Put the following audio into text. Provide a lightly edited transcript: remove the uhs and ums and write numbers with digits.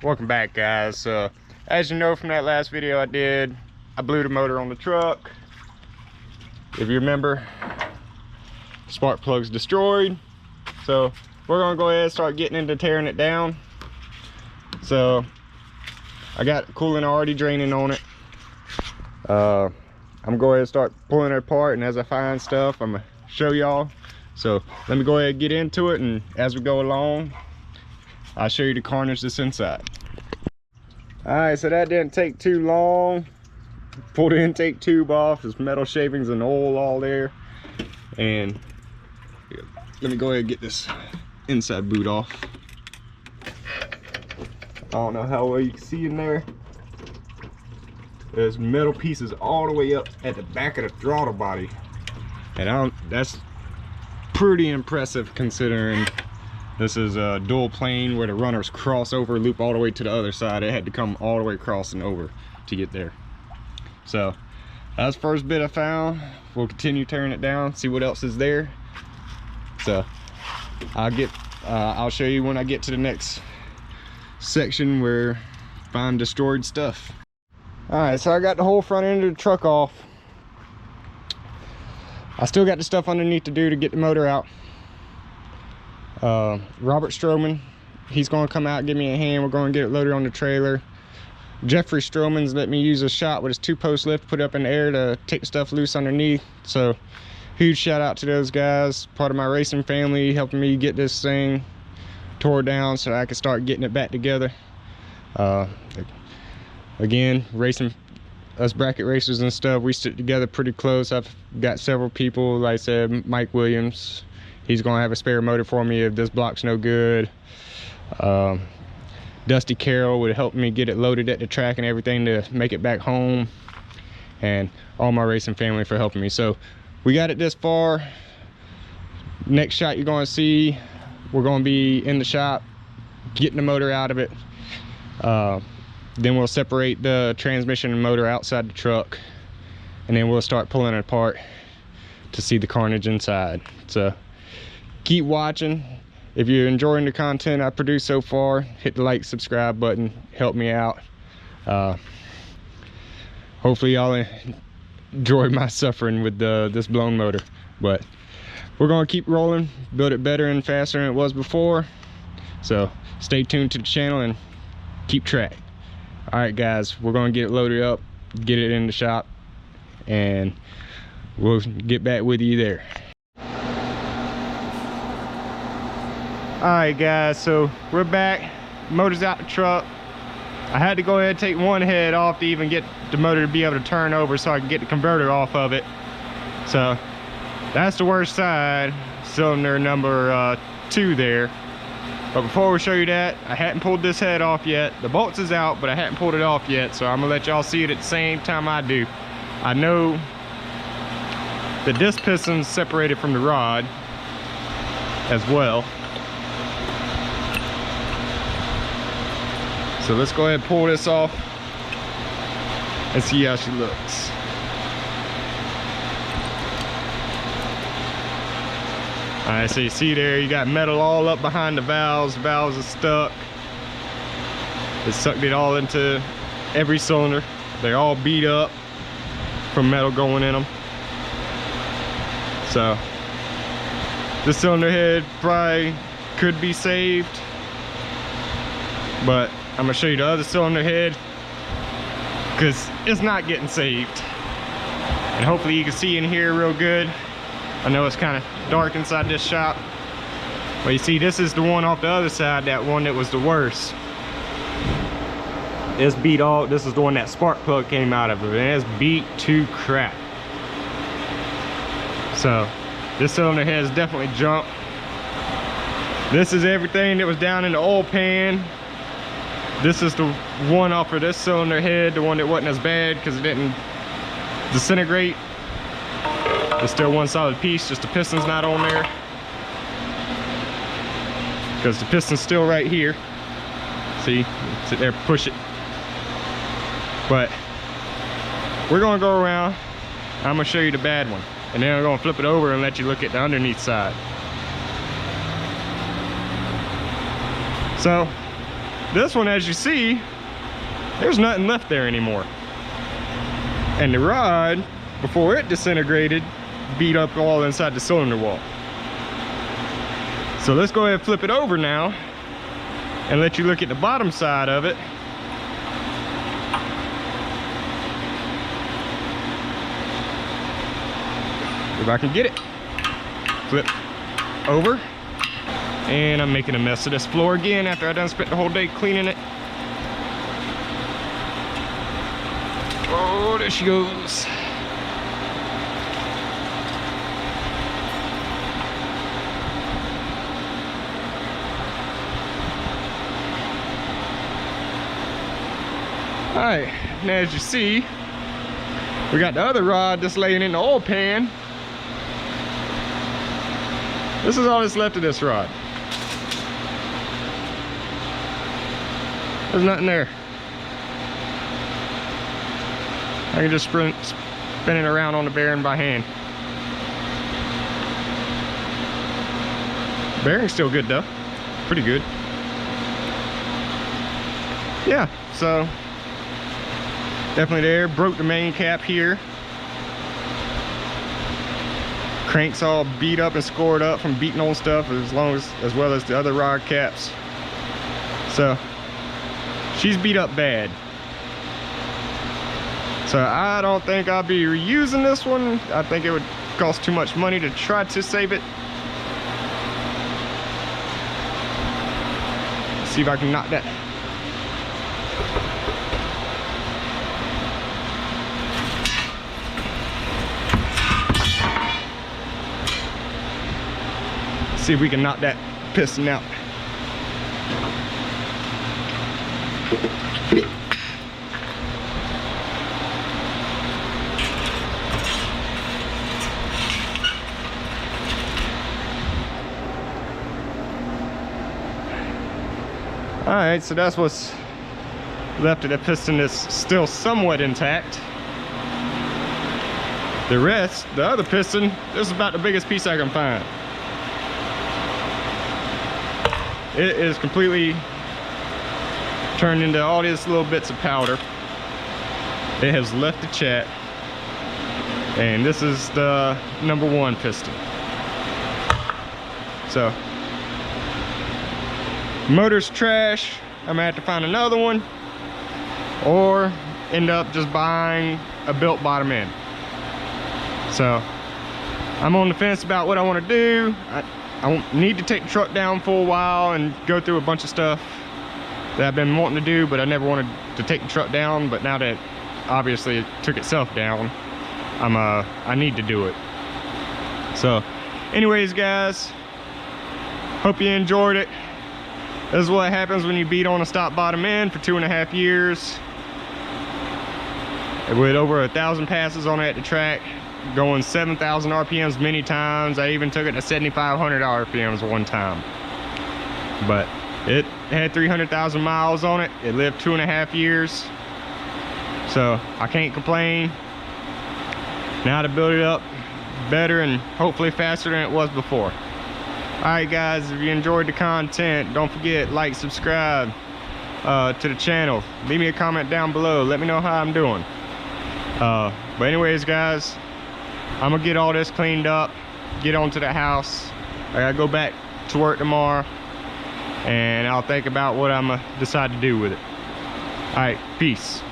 Welcome back, guys. As you know from that last video I did, I blew the motor on the truck. If you remember, spark plug's destroyed, so we're gonna go ahead and start getting into tearing it down. So I got coolant already draining on it. I'm gonna go ahead and start pulling it apart, and as I find stuff I'm gonna show y'all. So let me go ahead and get into it, and as we go along I'll show you the carnage that's inside. All right, so that didn't take too long. Pulled the intake tube off. There's metal shavings and oil all there. And let me go ahead and get this inside boot off. I don't know how well you can see in there. There's metal pieces all the way up at the back of the throttle body. And that's pretty impressive considering this is a dual plane where the runners cross over, loop all the way to the other side. It had to come all the way across and over to get there. So that's the first bit I found. We'll continue tearing it down, see what else is there. So I'll show you when I get to the next section where I find destroyed stuff. All right, so I got the whole front end of the truck off. I still got the stuff underneath to do to get the motor out. Robert Stroman, he's going to come out and give me a hand. We're going to get it loaded on the trailer. Jeffrey Stroman's let me use a shot with his 2-post lift put up in the air to take the stuff loose underneath. So huge shout out to those guys, part of my racing family, helping me get this thing tore down so I could start getting it back together. Again, racing, us bracket racers and stuff, we stick together pretty close. I've got several people, like I said, Mike Williams, he's gonna have a spare motor for me if this block's no good. Dusty Carroll would help me get it loaded at the track and everything to make it back home, and all my racing family for helping me. So we got it this far. Next shot you're gonna see, we're gonna be in the shop getting the motor out of it. Then we'll separate the transmission and motor outside the truck, and then we'll start pulling it apart to see the carnage inside. So keep watching. If you're enjoying the content I produced so far, hit the like, subscribe button, help me out. Hopefully y'all enjoy my suffering with this blown motor, but we're gonna keep rolling, build it better and faster than it was before. So stay tuned to the channel and keep track. All right guys, we're gonna get it loaded up, get it in the shop, and we'll get back with you there. All right guys, so we're back, motor's out the truck. I had to go ahead and take one head off to even get the motor to be able to turn over so I can get the converter off of it. So that's the worst side, cylinder number 2 there. But before we show you that, I hadn't pulled this head off yet. The bolts is out, but I hadn't pulled it off yet, so I'm gonna let y'all see it at the same time I do. I know the disc piston's separated from the rod as well. So let's go ahead and pull this off and see how she looks. All right, so you see there, you got metal all up behind the valves. The valves are stuck. It sucked it all into every cylinder. They're all beat up from metal going in them. So this cylinder head probably could be saved, but I'm gonna show you the other cylinder head because it's not getting saved. And hopefully you can see in here real good. I know it's kind of dark inside this shop, but you see this is the one off the other side, that one that was the worst. It's beat all, this is the one that spark plug came out of it, and it's beat to crap. So this cylinder head is definitely jumped. This is everything that was down in the oil pan. This is the one off of this cylinder head, the one that wasn't as bad because it didn't disintegrate. It's still one solid piece, just the piston's not on there, because the piston's still right here. See, sit there, push it. But we're gonna go around, I'm gonna show you the bad one, and then I'm gonna flip it over and let you look at the underneath side. So This one, as you see, there's nothing left there anymore. And the rod, before it disintegrated, beat up all inside the cylinder wall. So let's go ahead and flip it over now and let you look at the bottom side of it. If I can get it. Flip over. And I'm making a mess of this floor again after I done spent the whole day cleaning it. Oh, there she goes. Alright, now as you see, we got the other rod just laying in the oil pan. This is all that's left of this rod. There's nothing there. I can just spin it around on the bearing by hand. Bearing's still good though. Pretty good. Yeah, so definitely there. Broke the main cap here. Crank's all beat up and scored up from beating on stuff, as well as the other rod caps. So she's beat up bad. So I don't think I'll be reusing this one. I think it would cost too much money to try to save it. Let's see if I can knock that. See if we can knock that piston out. All right, so that's what's left of the piston is still somewhat intact. The rest, the other piston, this is about the biggest piece I can find. It is completely turned into all these little bits of powder. It has left the chat. And this is the #1 piston. So, motor's trash. I'm gonna have to find another one, or end up just buying a built bottom end. So, I'm on the fence about what I want to do. I need to take the truck down for a while and go through a bunch of stuff that I've been wanting to do, but I never wanted to take the truck down. But now that obviously it took itself down, I need to do it. So anyways guys, hope you enjoyed it. This is what happens when you beat on a stop bottom end for 2.5 years with over 1,000 passes on it at the track, going 7,000 RPMs many times. I even took it to 7,500 RPMs one time. But it had 300,000 miles on it. It lived 2.5 years. So I can't complain. Now to build it up better and hopefully faster than it was before. Alright guys, if you enjoyed the content, don't forget, like, subscribe to the channel. Leave me a comment down below. Let me know how I'm doing. But anyways guys, I'm gonna get all this cleaned up, get onto the house. I gotta go back to work tomorrow, and I'll think about what I'm gonna decide to do with it. All right, peace.